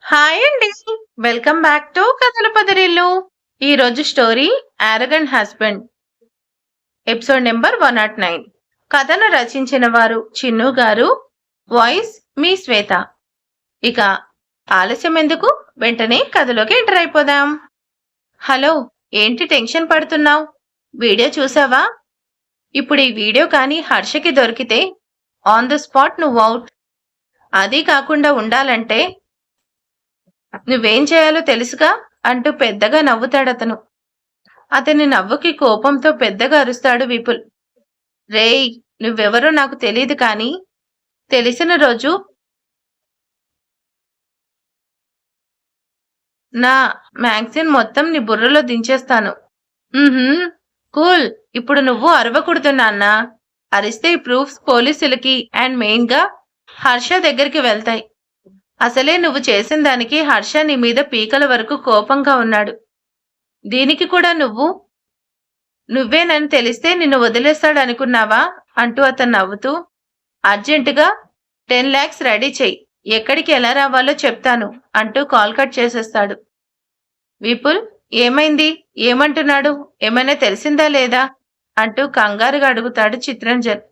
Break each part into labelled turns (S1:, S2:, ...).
S1: Hi అండి. Welcome back to కథల పదరిల్లు. ఈ రోజు స్టోరీ ఆరగంట్ హస్బెండ్, ఎపిసోడ్ నెంబర్ 109. కథను రచించిన వారు చిన్ను గారు, వాయిస్ మీ శ్వేత. ఇక ఆలస్యం ఎందుకు, వెంటనే కథలోకి ఎంటర్ అయిపోదాం. హలో, ఏంటి టెన్షన్ పడుతున్నావు? వీడియో చూసావా? ఇప్పుడు ఈ వీడియో కానీ హర్షకి దొరికితే ఆన్ ద స్పాట్ నువ్వు అవుట్. అది కాకుండా ఉండాలంటే నువ్వేం చేయాలో తెలుసుగా అంటూ పెద్దగా నవ్వుతాడతను. అతని నవ్వుకి కోపంతో పెద్దగా అరుస్తాడు విపుల్. రేయ్, నువ్వెవరో నాకు తెలీదు, కానీ తెలిసిన రోజు నా మ్యాగజైన్ మొత్తం నీ బుర్రలో దించేస్తాను. కూల్. ఇప్పుడు నువ్వు అరవకూడదు నాన్న. అరిస్తే ఈ ప్రూఫ్స్ పోలీసులకి అండ్ మెయిన్ గా హర్ష దగ్గరికి వెళ్తాయి. అసలే నువ్వు చేసిన దానికి హర్ష నీ మీద పీకల వరకు కోపంగా ఉన్నాడు. దీనికి కూడా నువ్వేనని తెలిస్తే నిన్ను వదిలేస్తాడు అనుకున్నావా అంటూ అతను నవ్వుతూ, అర్జెంటుగా 10 lakhs రెడీ చెయ్యి, ఎక్కడికి ఎలా రావాలో చెప్తాను అంటూ కాల్ కట్ చేసేస్తాడు. విపుల్, ఏమైంది? ఏమంటున్నాడు? ఏమైనా తెలిసిందా లేదా అంటూ కంగారుగా అడుగుతాడు చిత్రంజన్.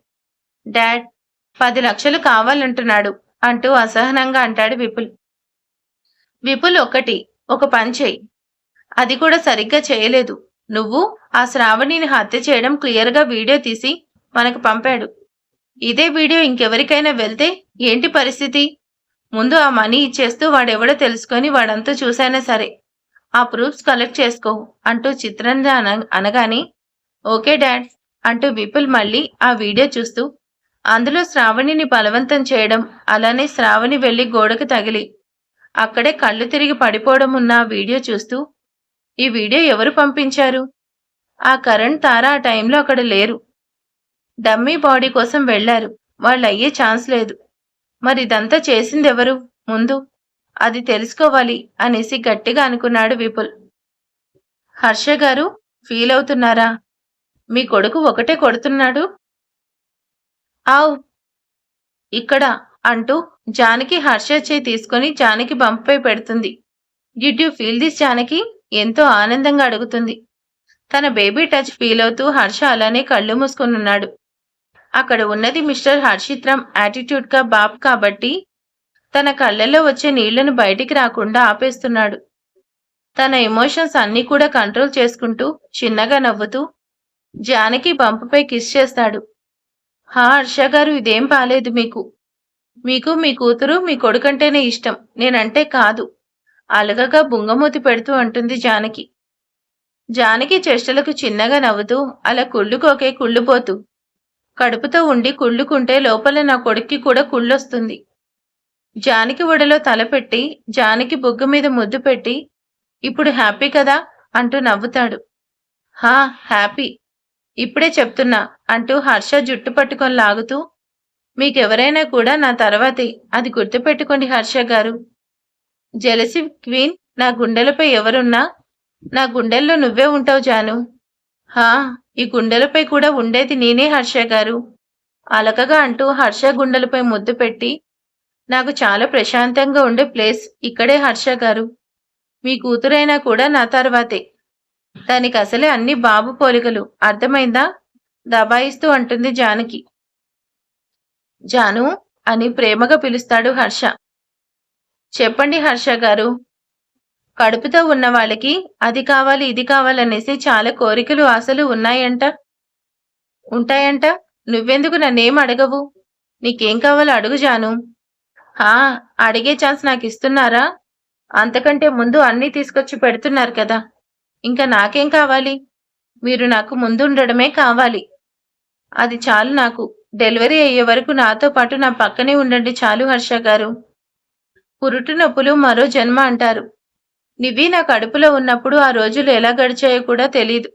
S1: డాడ్, 10 లక్షలు కావాలంటున్నాడు అంటూ అసహనంగా అంటాడు విపుల్. విపుల్, ఒక పని చెయ్యి. అది కూడా సరిగ్గా చేయలేదు. నువ్వు ఆ శ్రావణిని హత్య చేయడం క్లియర్గా వీడియో తీసి మనకు పంపాడు. ఇదే వీడియో ఇంకెవరికైనా వెళ్తే ఏంటి పరిస్థితి? ముందు ఆ మనీ ఇచ్చేస్తూ వాడెవడో తెలుసుకొని వాడంతా చూసైనా సరే ఆ ప్రూఫ్స్ కలెక్ట్ చేసుకో అంటూ చిత్రంజన్ అనగానే, ఓకే డాడ్ అంటూ విపుల్ మళ్ళీ ఆ వీడియో చూస్తూ, అందులో శ్రావణిని బలవంతం చేయడం, అలానే శ్రావణి వెళ్లి గోడకు తగిలి అక్కడే కళ్ళు తిరిగి పడిపోవడం ఉన్న వీడియో చూస్తూ, ఈ వీడియో ఎవరు పంపించారు? ఆ కరణ్, తార ఆ టైంలో అక్కడ లేరు. డమ్మీ బాడీ కోసం వెళ్లారు. వాళ్ళు అయ్యే ఛాన్స్ లేదు. మరి ఇదంతా చేసిందెవరు? ముందు అది తెలుసుకోవాలి అనేసి గట్టిగా అనుకున్నాడు విపుల్. హర్ష గారు, ఫీల్ అవుతున్నారా? మీ కొడుకు ఒకటే కొడుతున్నాడు. ఆవ్ ఇక్కడ అంటూ జానకి హర్ష చేయి తీసుకుని జానకి బంపై పెడుతుంది. Did you feel this Janaki? ఎంతో ఆనందంగా అడుగుతుంది. తన బేబీ టచ్ ఫీల్ అవుతూ హర్ష అలానే కళ్ళు మూసుకున్నాడు. అక్కడ ఉన్నది మిస్టర్ హర్షిత్రం యాటిట్యూడ్ గా బాబ్ కాబట్టి తన కళ్ళల్లో వచ్చే నీళ్లను బయటికి రాకుండా ఆపేస్తున్నాడు. తన ఎమోషన్స్ అన్నీ కూడా కంట్రోల్ చేసుకుంటూ చిన్నగా నవ్వుతూ జానకి బంపపై కిస్ చేస్తాడు. హర్ష గారు, ఇదేం బాలేదు. మీకు మీ కూతురు మీ కొడుకంటేనే ఇష్టం, నేనంటే కాదు అలగగా బుంగమూతి పెడుతూ అంటుంది జానకి. జానకి చేష్టలకు చిన్నగా నవ్వుతూ, అలా కుళ్ళుకోకే కుళ్ళుపోతూ, కడుపుతో ఉండి కుళ్ళుకుంటే లోపల నా కొడుక్కి కూడా కుళ్ళొస్తుంది. జానకి ఒడిలో తలపెట్టి జానకి బుగ్గ మీద ముద్దు పెట్టి, ఇప్పుడు హ్యాపీ కదా అంటూ నవ్వుతాడు. హా, హ్యాపీ. ఇప్పుడే చెప్తున్నా అంటూ హర్ష జుట్టు పట్టుకొని లాగుతూ, మీకెవరైనా కూడా నా తర్వాతే, అది గుర్తుపెట్టుకోండి హర్ష గారు. జెలసీ క్వీన్, నా గుండెలపై ఎవరున్నా నా గుండెల్లో నువ్వే ఉంటావు జాను. హా, ఈ గుండెలపై కూడా ఉండేది నేనే హర్ష గారు అలకగా అంటూ హర్ష గుండెలపై ముద్దు పెట్టి, నాకు చాలా ప్రశాంతంగా ఉండే ప్లేస్ ఇక్కడే హర్ష గారు. మీ కూతురైనా కూడా నా తర్వాతే. దానికి అసలే అన్ని బాబు పోలికలు, అర్థమైందా? దబాయిస్తూ అంటుంది జానకి. జాను అని ప్రేమగా పిలుస్తాడు హర్ష. చెప్పండి హర్ష గారు. కడుపుతో ఉన్న వాళ్ళకి అది కావాలి ఇది కావాలనేసి చాలా కోరికలు ఆశలు ఉంటాయంట. నువ్వెందుకు నన్నేం అడగవు? నీకేం కావాలో అడుగు జాను. హా, అడిగే ఛాన్స్ నాకు ఇస్తున్నారా? అంతకంటే ముందు అన్నీ తీసుకొచ్చి పెడుతున్నారు కదా. ఇంకా నాకేం కావాలి? మీరు నాకు ముందుండడమే కావాలి. అది చాలు నాకు. డెలివరీ అయ్యే వరకు నాతో పాటు నా పక్కనే ఉండండి చాలు హర్ష గారు. పురుటి నొప్పులు మరో జన్మ అంటారు. నివి నా కడుపులో ఉన్నప్పుడు ఆ రోజులు ఎలా గడిచాయో కూడా తెలీదు.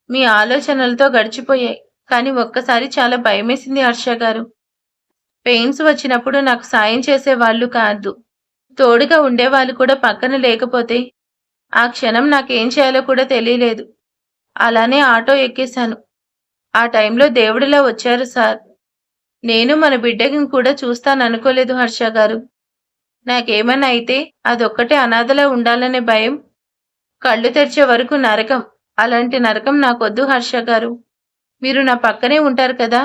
S1: మీ ఆలోచనలతో గడిచిపోయాయి. కానీ ఒక్కసారి చాలా భయమేసింది హర్ష గారు. పెయిన్స్ వచ్చినప్పుడు నాకు సాయం చేసేవాళ్ళు కాదు, తోడుగా ఉండేవాళ్ళు కూడా పక్కన లేకపోతే ఆ క్షణం నాకేం చేయాలో కూడా తెలియలేదు. అలానే ఆటో ఎక్కేశాను. ఆ టైంలో దేవుడిలా వచ్చారు సార్. నేను మన బిడ్డకి కూడా చూస్తాననుకోలేదు హర్ష గారు. నాకేమన్నా అయితే అదొక్కటే అనాథలా ఉండాలనే భయం. కళ్ళు తెరిచే వరకు నరకం. అలాంటి నరకం నాకొద్దు హర్ష గారు. మీరు నా పక్కనే ఉంటారు కదా.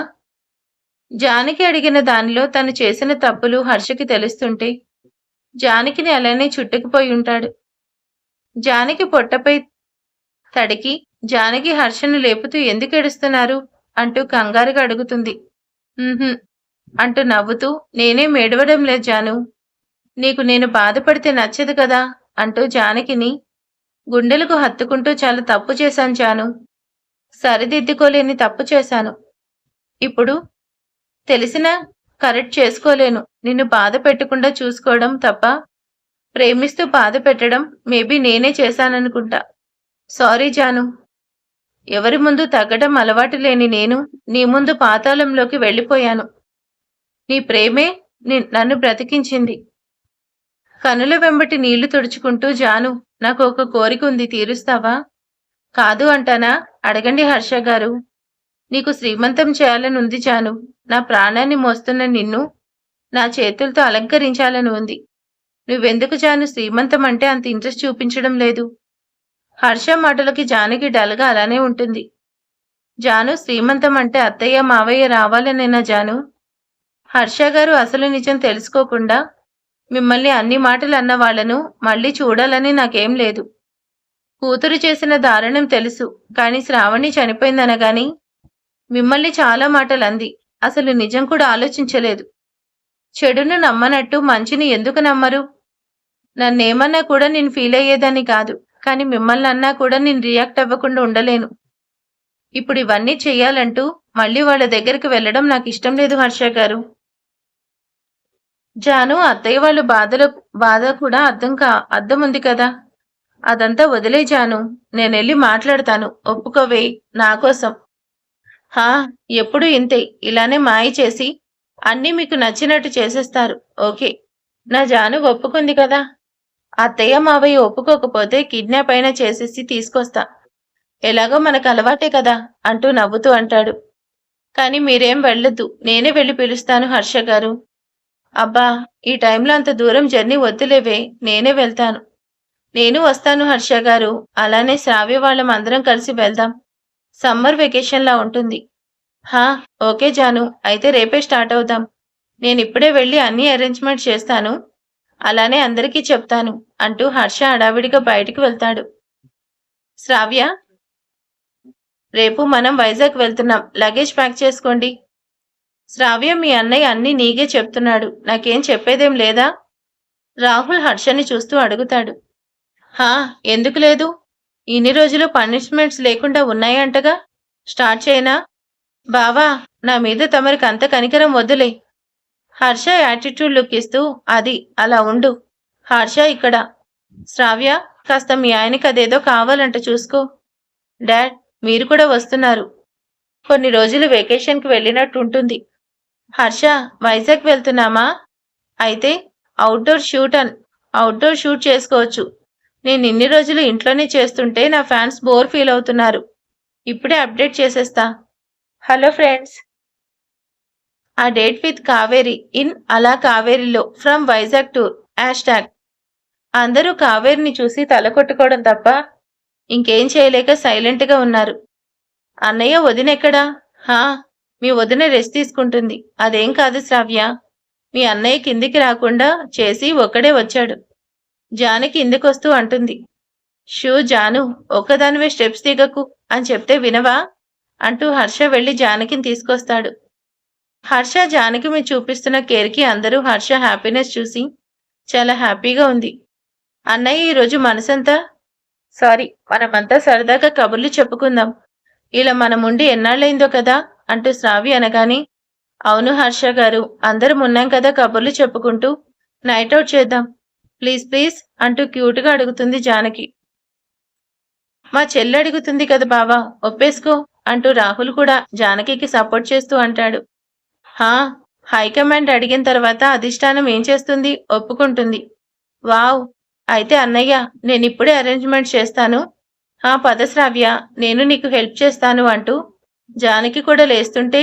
S1: జానకి అడిగిన దానిలో తను చేసిన తప్పులు హర్షకి తెలుస్తుంటే జానకిని అలానే చుట్టుకుపోయి ఉంటాడు. జానకి పొట్టపై తడికి జానకి హర్షను లేపుతూ ఎందుకు ఏడుస్తున్నారు అంటూ కంగారుగా అడుగుతుంది. అంటూ నవ్వుతూ నేనేం ఏడవడం లేదు జాను. నీకు నేను బాధపడితే నచ్చదు కదా అంటూ జానకిని గుండెలకు హత్తుకుంటూ చాలా తప్పు చేశాను జాను. సరిదిద్దుకోలేని తప్పు చేశాను. ఇప్పుడు తెలిసినా కరెక్ట్ చేసుకోలేను. నిన్ను బాధ పెట్టకుండా చూసుకోవడం తప్ప ప్రేమిస్తూ బాధ పెట్టడం మేబీ నేనే చేశాననుకుంటా. సారీ జాను. ఎవరి ముందు తగ్గడం అలవాటు లేని నేను నీ ముందు పాతాళంలోకి వెళ్ళిపోయాను. నీ ప్రేమే నన్ను బ్రతికించింది. కనుల వెంబటి నీళ్లు తుడుచుకుంటూ జాను నాకు ఒక కోరిక ఉంది, తీరుస్తావా? కాదు అంటానా? అడగండి హర్ష గారు. నీకు శ్రీమంతం చేయాలని ఉంది జాను. నా ప్రాణాన్ని మోస్తున్న నిన్ను నా చేతులతో అలంకరించాలని ఉంది. నువ్వెందుకు జాను శ్రీమంతం అంటే అంత ఇంట్రెస్ట్ చూపించడం లేదు? హర్ష మాటలకి జానకి డల్గా అలానే ఉంటుంది. జాను శ్రీమంతం అంటే అత్తయ్య మావయ్య రావాలనేనా జాను? హర్ష గారు అసలు నిజం తెలుసుకోకుండా మిమ్మల్ని అన్ని మాటలు అన్న వాళ్లను మళ్ళీ చూడాలని నాకేం లేదు. కూతురు చేసిన దారుణం తెలుసు, కానీ శ్రావణి చనిపోయిందనగాని మిమ్మల్ని చాలా మాటలు అంది. అసలు నిజం కూడా ఆలోచించలేదు. చెడును నమ్మనట్టు మంచిని ఎందుకు నమ్మరు? నన్నేమన్నా కూడా నేను ఫీల్ అయ్యేదని కాదు, కానీ మిమ్మల్ని అన్నా కూడా నేను రియాక్ట్ అవ్వకుండా ఉండలేను. ఇప్పుడు ఇవన్నీ చెయ్యాలంటూ మళ్ళీ వాళ్ళ దగ్గరికి వెళ్ళడం నాకు ఇష్టం లేదు హర్ష గారు. జాను అత్తయ్య వాళ్ళు బాధ కూడా అర్థం ఉంది కదా. అదంతా వదిలే జాను. నేనెళ్ళి మాట్లాడతాను, ఒప్పుకోవే నా కోసం. హా, ఎప్పుడు ఇంతే, ఇలానే మాయ చేసి అన్నీ మీకు నచ్చినట్టు చేసేస్తారు. ఓకే, నా జాను ఒప్పుకుంది కదా. అత్తయ్య మావయ్య ఒప్పుకోకపోతే కిడ్నాప్ అయినా చేసేసి తీసుకొస్తా. ఎలాగో మనకు అలవాటే కదా అంటూ నవ్వుతూ అంటాడు. కానీ మీరేం వెళ్ళొద్దు, నేనే వెళ్ళి పిలుస్తాను హర్ష గారు. అబ్బా, ఈ టైంలో అంత దూరం జర్నీ వద్దులేవే, నేనే వెళ్తాను. నేను వస్తాను హర్ష గారు. అలానే శ్రావ్య వాళ్ళం అందరం కలిసి వెళ్దాం. సమ్మర్ వెకేషన్లా ఉంటుంది. హా, ఓకే జాను, అయితే రేపే స్టార్ట్ అవుదాం. నేనిప్పుడే వెళ్ళి అన్ని అరేంజ్మెంట్ చేస్తాను, అలానే అందరికీ చెప్తాను అంటూ హర్ష హడావిడిగా బయటికి వెళ్తాడు. శ్రావ్య, రేపు మనం వైజాగ్ వెళ్తున్నాం, లగేజ్ ప్యాక్ చేసుకోండి. శ్రావ్య, మీ అన్నయ్య అన్నీ నీకే చెప్తున్నాడు, నాకేం చెప్పేదేం లేదా? రాహుల్ హర్షని చూస్తూ అడుగుతాడు. హా, ఎందుకు లేదు? ఇన్ని రోజులు పనిష్మెంట్స్ లేకుండా ఉన్నాయంటగా. స్టార్ట్ చేయనా? బావా, నా మీద తమరికి అంత కనికరం వద్దులే. హర్ష యాటిట్యూడ్ లుక్ ఇస్తూ అది అలా ఉండు. హర్ష ఇక్కడ. శ్రావ్య, కాస్త మీ ఆయనకి అదేదో కావాలంట చూసుకో. డాడ్, మీరు కూడా వస్తున్నారు. కొన్ని రోజులు వెకేషన్కి వెళ్ళినట్టు ఉంటుంది. హర్ష, వైజాగ్ వెళ్తున్నామా? అయితే అవుట్డోర్ షూట్ చేసుకోవచ్చు. నేను ఇన్ని రోజులు ఇంట్లోనే చేస్తుంటే నా ఫ్యాన్స్ బోర్ ఫీల్ అవుతున్నారు. ఇప్పుడే అప్డేట్ చేసేస్తా. హలో ఫ్రెండ్స్, ఆ డేట్ విత్ కావేరి ఇన్ అలా కావేరిలో ఫ్రమ్ వైజాగ్ టూర్ #. అందరూ కావేరిని చూసి తల కొట్టుకోవడం తప్ప ఇంకేం చేయలేక సైలెంట్గా ఉన్నారు. అన్నయ్య, వదిన ఎక్కడా? హా, మీ వదిన రెస్ట్ తీసుకుంటుంది. అదేం కాదు శ్రావ్య, మీ అన్నయ్య కిందికి రాకుండా చేసి ఒక్కడే వచ్చాడు. జానకి కిందికొస్తూ అంటుంది. జాను, ఒక్కదానివే స్టెప్స్ దిగకు అని చెప్తే వినవా అంటూ హర్ష వెళ్లి జానకిని తీసుకొస్తాడు. హర్ష జానకి మీద చూపిస్తున్న కేర్కి అందరూ హర్ష హ్యాపీనెస్ చూసి చాలా హ్యాపీగా ఉంది. అన్నయ్య, ఈరోజు మనమంతా సరదాగా కబుర్లు చెప్పుకుందాం. ఇలా మనముండి ఎన్నాళ్ళైందో కదా అంటూ శ్రావ్య అనగానే, అవును హర్ష గారు, అందరం ఉన్నాం కదా కబుర్లు చెప్పుకుంటూ నైట్ అవుట్ చేద్దాం ప్లీజ్ ప్లీజ్ అంటూ క్యూట్గా అడుగుతుంది జానకి. మా చెల్లి అడుగుతుంది కదా బావా, ఒప్పేసుకో అంటూ రాహుల్ కూడా జానకి సపోర్ట్ చేస్తూ అంటాడు. హా, హైకమాండ్ అడిగిన తర్వాత అధిష్టానం ఏం చేస్తుంది? ఒప్పుకుంటుంది. వావ్, అయితే అన్నయ్య, నేనిప్పుడే అరేంజ్మెంట్ చేస్తాను. పద శ్రావ్య, నేను నీకు హెల్ప్ చేస్తాను అంటూ జానకి కూడా లేస్తుంటే,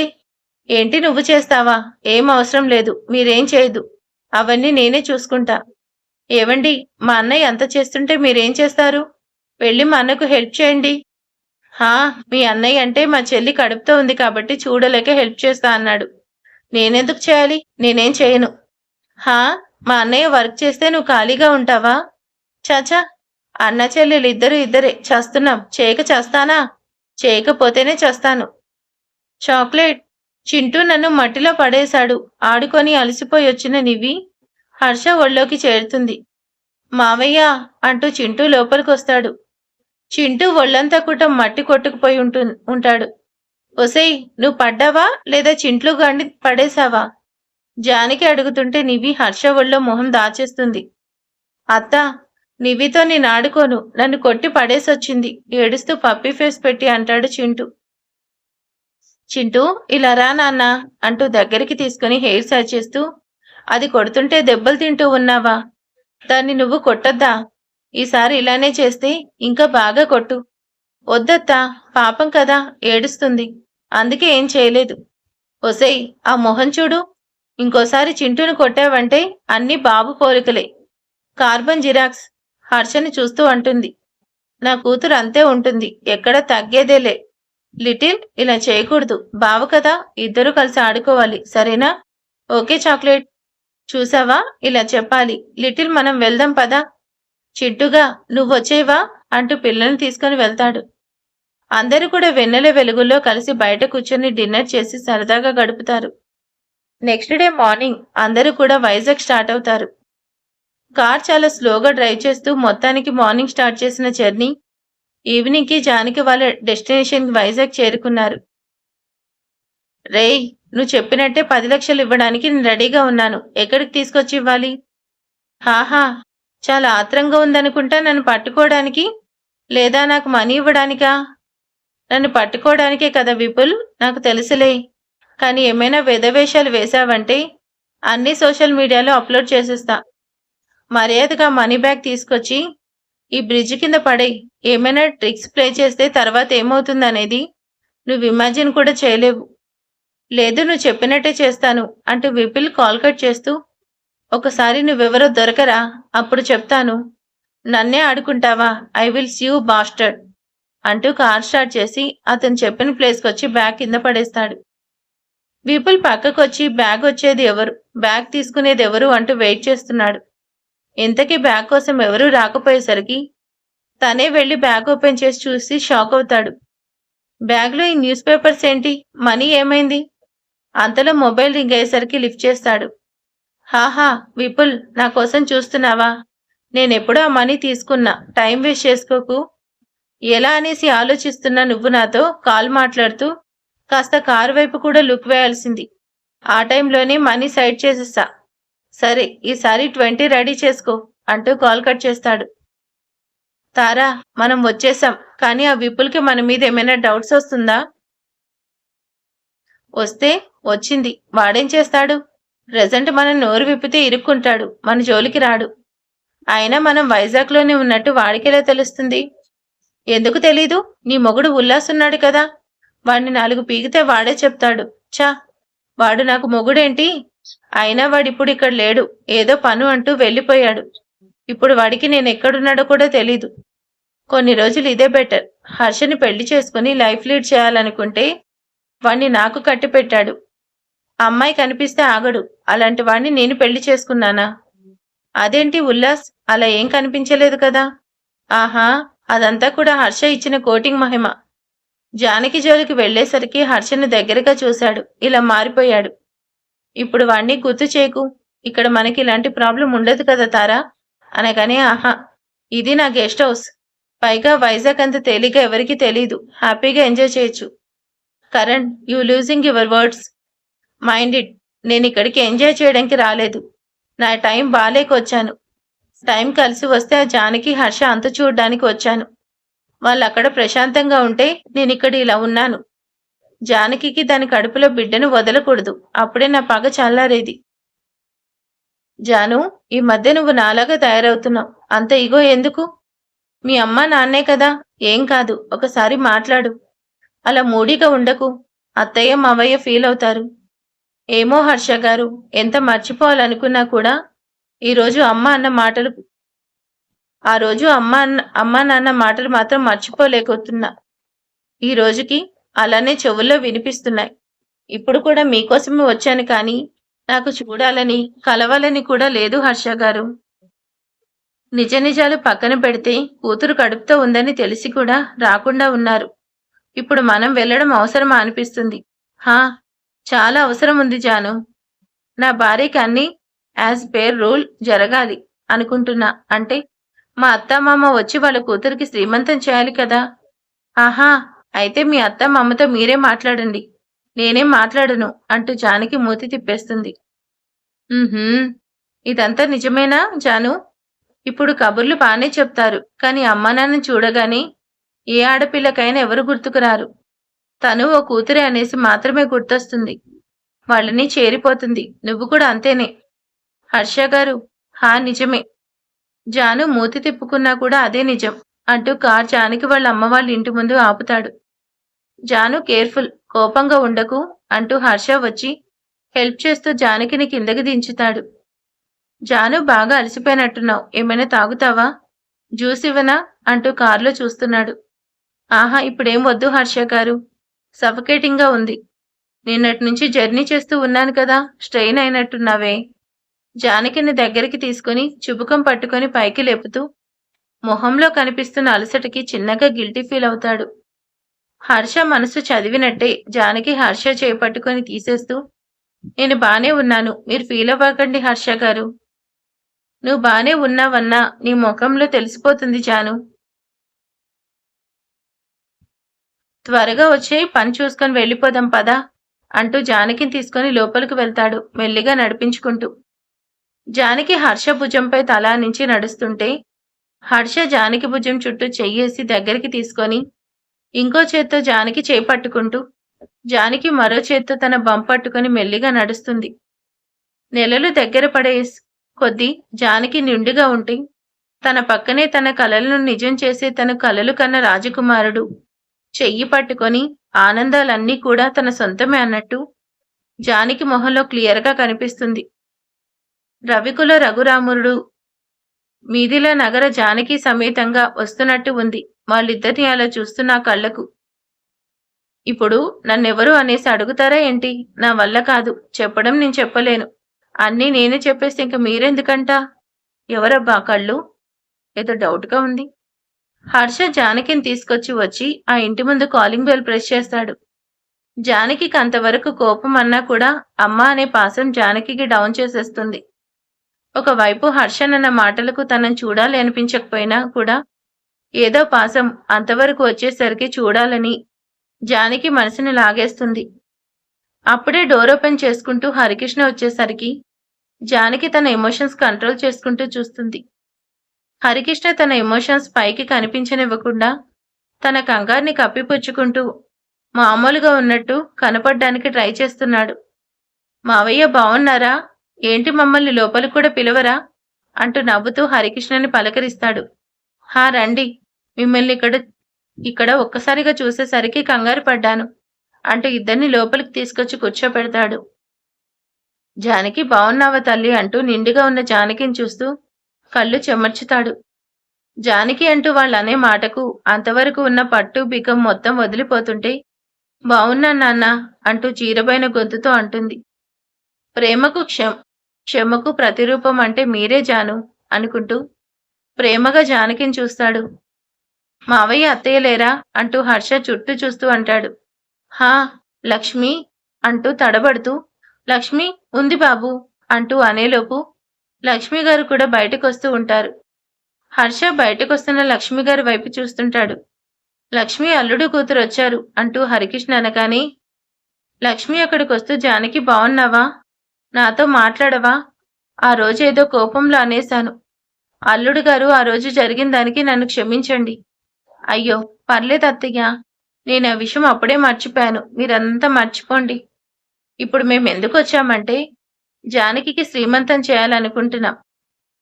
S1: ఏంటి నువ్వు చేస్తావా? ఏం అవసరం లేదు, మీరేం చేయదు, అవన్నీ నేనే చూసుకుంటా. ఏవండి, మా అన్నయ్య అంత చేస్తుంటే మీరేం చేస్తారు? వెళ్ళి మా అన్నకు హెల్ప్ చేయండి. హా, మీ అన్నయ్య అంటే మా చెల్లి కడుపుతో ఉంది కాబట్టి చూడలేక హెల్ప్ చేస్తా అన్నాడు. నేనెందుకు చేయాలి? నేనేం చేయను. హా, మా అన్నయ్య వర్క్ చేస్తే నువ్వు ఖాళీగా ఉంటావా? చాచా, అన్న చెల్లెలిద్దరూ ఇద్దరే, చస్తున్నాం. చేయక చస్తానా? చేయకపోతేనే చస్తాను. చాక్లెట్. చింటూ నన్ను మట్టిలో పడేశాడు. ఆడుకొని అలసిపోయి వచ్చిన నివి హర్ష ఒళ్ళోకి చేరుతుంది. మావయ్య అంటూ చింటూ లోపలికొస్తాడు. చింటూ ఒళ్ళంతా కూడా మట్టి కొట్టుకుపోయి ఉంటాడు. ఒసేయ్, నువ్వు పడ్డావా లేదా చింట్లు గాండి పడేశావా? జానకి అడుగుతుంటే నివి హర్ష ఒళ్ళో మొహం దాచేస్తుంది. అత్త, నివితో నేను ఆడుకోను, నన్ను కొట్టి పడేసొచ్చింది ఏడుస్తూ పప్పీ ఫేస్ పెట్టి అంటాడు చింటూ. చింటూ, ఇలా రా నాన్న అంటూ దగ్గరికి తీసుకుని హెయిర్ సర్చ్ చేస్తూ, అది కొడుతుంటే దెబ్బలు తింటూ ఉన్నావా? దాన్ని నువ్వు కొట్టొద్దా? ఈసారి ఇలానే చేస్తే ఇంకా బాగా కొట్టు. వద్దత్తా, పాపం కదా, ఏడుస్తుంది. అందుకే ఏం చేయలేదు. ఒసేయ్, ఆ మొహం చూడు. ఇంకోసారి చింటూను కొట్టావంటే అన్నీ బాబు పోలికలే. Carbon xerox. హర్షని చూస్తూ అంటుంది. నా కూతురు అంతే ఉంటుంది, ఎక్కడ తగ్గేదేలే. లిటిల్, ఇలా చేయకూడదు. బావ కదా, ఇద్దరూ కలిసి ఆడుకోవాలి, సరేనా? Okay chocolate. చూసావా, ఇలా చెప్పాలి. లిటిల్, మనం వెళ్దాం పదా. చిట్టుగా, నువ్వొచ్చేవా అంటూ పిల్లల్ని తీసుకుని వెళ్తాడు. అందరూ కూడా వెన్నెల వెలుగుల్లో కలిసి బయట కూర్చొని డిన్నర్ చేసి సరదాగా గడుపుతారు. నెక్స్ట్ డే మార్నింగ్ అందరూ కూడా వైజాగ్ స్టార్ట్ అవుతారు. కార్ చాలా స్లోగా డ్రైవ్ చేస్తూ మొత్తానికి మార్నింగ్ స్టార్ట్ చేసిన జర్నీ ఈవినింగ్కి జానకి వాళ్ళ డెస్టినేషన్ వైజాగ్ చేరుకున్నారు. రేయ్, నువ్వు చెప్పినట్టే 10 లక్షలు ఇవ్వడానికి నేను రెడీగా ఉన్నాను. ఎక్కడికి తీసుకొచ్చి ఇవ్వాలి? హాహా, చాలా ఆత్రంగా ఉందనుకుంటా నన్ను పట్టుకోవడానికి. లేదా నాకు మనీ ఇవ్వడానికా? నన్ను పట్టుకోవడానికే కదా విపుల్, నాకు తెలుసులే. కానీ ఏమైనా వెధవేషాలు వేశావంటే అన్నీ సోషల్ మీడియాలో అప్లోడ్ చేసేస్తా. మర్యాదగా మనీ బ్యాగ్ తీసుకొచ్చి ఈ బ్రిడ్జ్ కింద పడేయ్. ఏమైనా ట్రిక్స్ ప్లే చేస్తే తర్వాత ఏమవుతుందనేది నువ్వు ఇమాజిన్ కూడా చేయలేవు. లేదు, నువ్వు చెప్పినట్టే చేస్తాను అంటూ విపుల్ కాల్ కట్ చేస్తూ, ఒకసారి నువ్వెవరో దొరకరా, అప్పుడు చెప్తాను. నన్నే ఆడుకుంటావా? I will see you bastard అంటూ కార్ స్టార్ట్ చేసి అతను చెప్పిన ప్లేస్కి వచ్చి బ్యాగ్ కింద పడేస్తాడు. విపుల్ పక్కకొచ్చి బ్యాగ్ వచ్చేది ఎవరు, బ్యాగ్ తీసుకునేది ఎవరు అంటూ వెయిట్ చేస్తున్నాడు. ఇంతకీ బ్యాగ్ కోసం ఎవరూ రాకపోయేసరికి తనే వెళ్లి బ్యాగ్ ఓపెన్ చేసి చూసి షాక్ అవుతాడు. బ్యాగ్లో ఈ న్యూస్ పేపర్స్ ఏంటి? మనీ ఏమైంది? అంతలో మొబైల్ రింగ్ అయ్యేసరికి లిఫ్ట్ చేస్తాడు. హాహా, విపుల్, నా కోసం చూస్తున్నావా? నేనెప్పుడూ ఆ మనీ తీసుకున్నా, టైం వేస్ట్ చేసుకోకు. ఎలా అనేసి ఆలోచిస్తున్నా నువ్వు నాతో కాల్ మాట్లాడుతూ కాస్త కారు వైపు కూడా లుక్ వేయాల్సింది. ఆ టైంలోనే మనీ సైడ్ చేసేస్తా. సరే, ఈసారి 20 రెడీ చేసుకో అంటూ కాల్ కట్ చేస్తాడు. తారా, మనం వచ్చేసాం. కానీ ఆ విపుల్కి మన మీద ఏమైనా డౌట్స్ వస్తుందా? వస్తే వచ్చింది, వాడేం చేస్తాడు? ప్రెజెంట్ మనం నోరు విప్పితే ఇరుక్కుంటాడు, మన జోలికి రాడు. అయినా మనం వైజాగ్లోనే ఉన్నట్టు వాడికెలా తెలుస్తుంది? ఎందుకు తెలీదు? నీ మొగుడు ఉల్లాసున్నాడు కదా, వాడిని 4 పీకితే వాడే చెప్తాడు. ఛా, వాడు నాకు మొగుడేంటి? అయినా వాడిప్పుడు ఇక్కడ లేడు, ఏదో పను అంటూ వెళ్ళిపోయాడు. ఇప్పుడు వాడికి నేను ఎక్కడున్నాడో కూడా తెలీదు. కొన్ని రోజులు ఇదే బెటర్. హర్షని పెళ్లి చేసుకుని లైఫ్ లీడ్ చేయాలనుకుంటే వాణ్ణి నాకు కట్టిపెట్టాడు. అమ్మాయి కనిపిస్తే ఆగడు, అలాంటి వాణ్ణి నేను పెళ్లి చేసుకున్నానా? అదేంటి ఉల్లాస్, అలా ఏం కనిపించలేదు కదా? ఆహా, అదంతా కూడా హర్ష ఇచ్చిన కోటింగ్ మహిమ. జానకి జోలికి వెళ్లేసరికి హర్షను దగ్గరగా చూశాడు, ఇలా మారిపోయాడు. ఇప్పుడు వాణ్ణి గుర్తు చేయకు, ఇక్కడ మనకి ఇలాంటి ప్రాబ్లం ఉండదు కదా తారా అనగానే, ఆహా, ఇది నా గెస్ట్ హౌస్. పైగా వైజాగ్ అంత తేలిగ్గా ఎవరికీ తెలీదు, హ్యాపీగా ఎంజాయ్ చేయొచ్చు. Karan, you losing your words. Mind it. నేను ఇక్కడికి ఎంజాయ్ చేయడానికి రాలేదు, నా టైం బాలేకొచ్చాను. టైం కలిసి వస్తే ఆ జానకి హర్ష అంత చూడ్డానికి వచ్చాను. వాళ్ళు అక్కడ ప్రశాంతంగా ఉంటే నేను ఇక్కడ ఇలా ఉన్నాను. జానకికి దాని కడుపులో బిడ్డను వదలకూడదు, అప్పుడే నా పగ చల్లారేది. జాను, ఈ మధ్య నువ్వు నాలాగా తయారవుతున్నావు. అంత ఇగో ఎందుకు? మీ అమ్మ నాన్నే కదా, ఏం కాదు, ఒకసారి మాట్లాడు. అలా మూడీగా ఉండకు, అత్తయ్య మావయ్య ఫీల్ అవుతారు. ఏమో హర్ష గారు, ఎంత మర్చిపోవాలనుకున్నా కూడా ఈరోజు ఆ రోజు అమ్మా నాన్న మాటలు మాత్రం మర్చిపోలేకపోతున్నా. ఈ రోజుకి అలానే చెవుల్లో వినిపిస్తున్నాయి. ఇప్పుడు కూడా మీకోసమే వచ్చాను కానీ నాకు చూడాలని, కలవాలని కూడా లేదు హర్ష గారు. నిజ నిజాలు పక్కన పెడితే కూతురు కడుపుతో ఉందని తెలిసి కూడా రాకుండా ఉన్నారు. ఇప్పుడు మనం వెళ్ళడం అవసరమా అనిపిస్తుంది. హా, చాలా అవసరం ఉంది జాను. నా భార్యకి అన్ని యాజ్ పేర్ రూల్ జరగాలి అనుకుంటున్నా. అంటే మా అత్తమామ వచ్చి వాళ్ళ కూతురికి శ్రీమంతం చేయాలి కదా. ఆహా, అయితే మీ అత్తమామతో మీరే మాట్లాడండి, నేనేం మాట్లాడను అంటూ జానకి మూతి తిప్పేస్తుంది. ఇదంతా నిజమేనా జాను? ఇప్పుడు కబుర్లు బానే చెప్తారు కానీ అమ్మా నాన్న చూడగానే ఏ ఆడపిల్లకైనా ఎవరు గుర్తుకురారు. తను ఓ కూతురే అనేసి మాత్రమే గుర్తొస్తుంది. వాళ్ళని చేరిపోతుంది. నువ్వు కూడా అంతేనే హర్ష గారు. హా, నిజమే. జాను మూతి తిప్పుకున్నా కూడా అదే నిజం అంటూ కార్ జానకి వాళ్ళ అమ్మ వాళ్ళ ఇంటి ముందు ఆపుతాడు. జాను, కేర్ఫుల్, కోపంగా ఉండకు అంటూ హర్ష వచ్చి హెల్ప్ చేస్తూ జానకిని కిందకి దించుతాడు. జాను, బాగా అలసిపోయినట్టున్నావు, ఏమైనా తాగుతావా? జ్యూస్ ఇవ్వనా అంటూ కారులో చూస్తున్నాడు. ఆహా, ఇప్పుడేం వద్దు హర్ష గారు, సఫకేటింగ్ గా ఉంది. నిన్నటి నుంచి జర్నీ చేస్తూ ఉన్నాను కదా, స్ట్రెయిన్ అయినట్టున్నావే. జానకిని దగ్గరికి తీసుకుని చుబుకం పట్టుకొని పైకి లేపుతూ మొహంలో కనిపిస్తున్న అలసటకి చిన్నగా గిల్టీ ఫీల్ అవుతాడు. హర్ష మనసు చదివినట్టే జానకి హర్ష చేపట్టుకొని తీసేస్తూ, నేను బానే ఉన్నాను, మీరు ఫీల్ అవ్వకండి హర్ష గారు. నువ్వు బానే ఉన్నావన్నా నీ ముఖంలో తెలిసిపోతుంది జాను. త్వరగా వచ్చి పని చూసుకొని వెళ్ళిపోదాం పదా అంటూ జానకిని తీసుకొని లోపలికి వెళ్తాడు మెల్లిగా నడిపించుకుంటూ. జానకి హర్ష భుజంపై తల నుంచి నడుస్తుంటే హర్ష జానకి భుజం చుట్టూ చెయ్యేసి దగ్గరికి తీసుకొని ఇంకో చేత్తో జానకి చేపట్టుకుంటూ జానకి మరో చేత్తో తన బంపట్టుకొని మెల్లిగా నడుస్తుంది. నెలలు దగ్గర పడే కొద్దీ జానకి నిండుగా ఉంటే తన పక్కనే తన కలలను నిజం చేసే తన కలలు కన్న రాజకుమారుడు చెయ్యి పట్టుకొని ఆనందాలన్నీ కూడా తన సొంతమే అన్నట్టు జానకి మొహంలో క్లియర్గా కనిపిస్తుంది. రవికుల రఘురాముడు మీదిల నగర జానకి సమేతంగా వస్తున్నట్టు ఉంది. వాళ్ళిద్దరిని అలా చూస్తున్నా కళ్ళకు. ఇప్పుడు నన్నెవరు అనేసి అడుగుతారా ఏంటి? నా వల్ల కాదు చెప్పడం, నేను చెప్పలేను. అన్నీ నేనే చెప్పేస్తే ఇంక మీరెందుకంట? ఎవరబ్బా కళ్ళు? ఏదో డౌట్గా ఉంది. హర్ష జానకిని తీసుకొచ్చి వచ్చి ఆ ఇంటి ముందు కాలింగ్ బెల్ ప్రెస్ చేస్తాడు. జానకికి అంతవరకు కోపం అన్నా కూడా అమ్మ అనే పాసం జానకికి డౌన్ చేసేస్తుంది. ఒకవైపు హర్షనన్న మాటలకు తనని చూడాలి అనిపించకపోయినా కూడా ఏదో పాసం అంతవరకు వచ్చేసరికి చూడాలని జానకి మనసుని లాగేస్తుంది. అప్పుడే డోర్ ఓపెన్ చేసుకుంటూ హరికృష్ణ వచ్చేసరికి జానకి తన ఎమోషన్స్ కంట్రోల్ చేసుకుంటూ చూస్తుంది. హరికృష్ణ తన ఎమోషన్స్ పైకి కనిపించనివ్వకుండా తన కంగారుని కప్పిపుచ్చుకుంటూ మామూలుగా ఉన్నట్టు కనపడ్డానికి ట్రై చేస్తున్నాడు. మావయ్య బావున్నారా? ఏంటి మమ్మల్ని లోపలికి కూడా పిలవరా అంటూ నవ్వుతూ హరికృష్ణని పలకరిస్తాడు. హా, రండి, మిమ్మల్ని ఇక్కడ ఒక్కసారిగా చూసేసరికి కంగారు పడ్డాను అంటూ ఇద్దరిని లోపలికి తీసుకొచ్చి కూర్చోపెడతాడు. జానకి, బావున్నావా తల్లి అంటూ నిండుగా ఉన్న జానకిని చూస్తూ కళ్ళు చెమర్చుతాడు. జానకి అంటూ వాళ్ళనే మాటకు అంతవరకు ఉన్న పట్టు బికం మొత్తం వదిలిపోతుంటే బావున్నాను నాన్న అంటూ చీరబైన గొంతుతో అంటుంది. ప్రేమకు క్షమకు ప్రతిరూపం అంటే మీరే జాను అనుకుంటూ ప్రేమగా జానకిని చూస్తాడు. మావయ్య, అత్తయ్య లేరా అంటూ హర్ష చుట్టూ చూస్తూ అంటాడు. హా, లక్ష్మి అంటూ తడబడుతూ లక్ష్మి ఉంది బాబు అంటూ అనేలోపు లక్ష్మి గారు కూడా బయటకొస్తూ ఉంటారు. హర్ష బయటకొస్తున్న లక్ష్మి గారి వైపు చూస్తుంటాడు. లక్ష్మి అల్లుడు కూతురు వచ్చారు అంటూ హరికృష్ణ అనగానే లక్ష్మి అక్కడికొస్తూ జానకి, బావున్నావా? నాతో మాట్లాడవా? ఆ రోజు ఏదో కోపంలో అనేశాను. అల్లుడు గారు, ఆ రోజు జరిగిన దానికి నన్ను క్షమించండి. అయ్యో, పర్లేదు అత్తయ్య, నేను ఆ విషయం అప్పుడే మర్చిపోయాను, మీరంతా మర్చిపోండి. ఇప్పుడు మేము ఎందుకు వచ్చామంటే జానకికి శ్రీమంతం చేయాలనుకుంటున్నాం.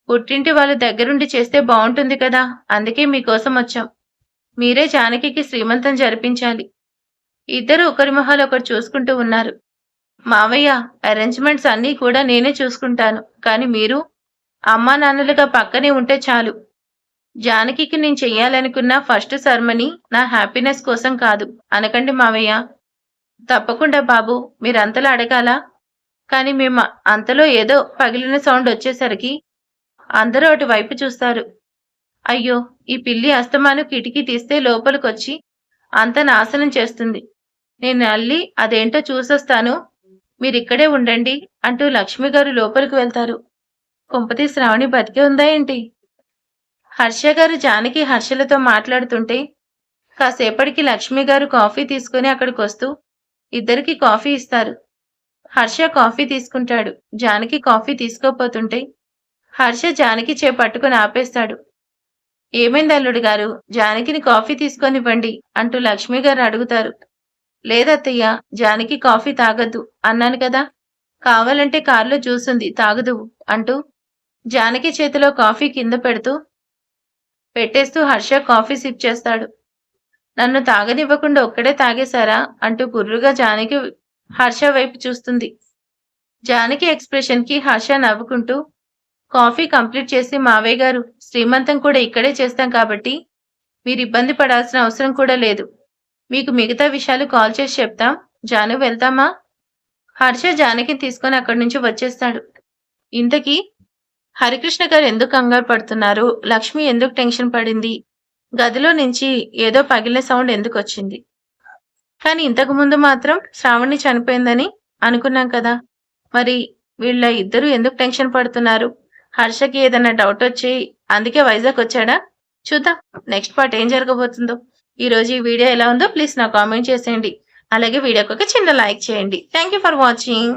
S1: పుట్టింటి వాళ్ళ దగ్గరుండి చేస్తే బాగుంటుంది కదా, అందుకే మీకోసం వచ్చాం. మీరే జానకికి శ్రీమంతం జరిపించాలి. ఇద్దరు ఒకరి మొహాలు ఒకరు చూసుకుంటూ ఉన్నారు. మావయ్య, అరేంజ్మెంట్స్ అన్నీ కూడా నేనే చూసుకుంటాను, కానీ మీరు అమ్మా నాన్నలుగా పక్కనే ఉంటే చాలు. జానకికి నేను చెయ్యాలనుకున్న ఫస్ట్ సెరమనీ నా హ్యాపీనెస్ కోసం కాదు అనకండి మావయ్య. తప్పకుండా బాబు, మీరంతలా అడగాలా? కానీ మేము అంతలో ఏదో పగిలిన సౌండ్ వచ్చేసరికి అందరూ అటువైపు చూస్తారు. అయ్యో, ఈ పిల్లి అస్తమాను కిటికీ తీస్తే లోపలికొచ్చి అంత నాశనం చేస్తుంది. నేను అల్లి అదేంటో చూసొస్తాను, మీరిక్కడే ఉండండి అంటూ లక్ష్మి గారు లోపలికి వెళ్తారు. కొంపతి శ్రావణి బతికే ఉందా ఏంటి? హర్ష గారు జానకి హర్షలతో మాట్లాడుతుంటే కాసేపటికి లక్ష్మి గారు కాఫీ తీసుకుని అక్కడికొస్తూ ఇద్దరికి కాఫీ ఇస్తారు. హర్ష కాఫీ తీసుకుంటాడు. జానకి కాఫీ తీసుకోపోతుంటే హర్ష జానకి పట్టుకుని ఆపేస్తాడు. ఏమైంది అల్లుడు గారు, జానకిని కాఫీ తీసుకొనివ్వండి అంటూ లక్ష్మి గారు అడుగుతారు. లేదత్తయ్య, జానకి కాఫీ తాగద్దు అన్నాను కదా, కావాలంటే కారులో జ్యూస్ ఉంది తాగుదువు అంటూ జానకి చేతిలో కాఫీ కింద పెట్టేస్తూ హర్ష కాఫీ సిప్ చేస్తాడు. నన్ను తాగనివ్వకుండా ఒక్కడే తాగేశారా అంటూ గుర్రుగా జానకి హర్ష వైపు చూస్తుంది. జానకి ఎక్స్ప్రెషన్ కి హర్ష నవ్వుకుంటూ కాఫీ కంప్లీట్ చేసి మావయ్య గారు, శ్రీమంతం కూడా ఇక్కడే చేస్తాం కాబట్టి మీరు ఇబ్బంది పడాల్సిన అవసరం కూడా లేదు. మీకు మిగతా విషయాలు కాల్ చేసి చెప్తాం. జాను వెళ్తామా? హర్ష జానకిని తీసుకొని అక్కడి నుంచి వచ్చేస్తాడు. ఇంతకీ హరికృష్ణ గారు ఎందుకు కంగారు పడుతున్నారు, లక్ష్మి ఎందుకు టెన్షన్ పడింది, గదిలో నుంచి ఏదో పగిలిన సౌండ్ ఎందుకు వచ్చింది, కానీ ఇంతకు ముందు మాత్రం శ్రావణి చనిపోయిందని అనుకున్నాం కదా, మరి వీళ్ళ ఇద్దరు ఎందుకు టెన్షన్ పడుతున్నారు? హర్షకి ఏదైనా డౌట్ వచ్చి అందుకే వైజాగ్ వచ్చాడా? చూద్దాం నెక్స్ట్ పార్ట్ ఏం జరగబోతుందో. ఈరోజు ఈ వీడియో ఎలా ఉందో ప్లీజ్ నాకు కామెంట్ చేసేయండి. అలాగే వీడియోకి ఒక చిన్న లైక్ చేయండి. Thank you for watching.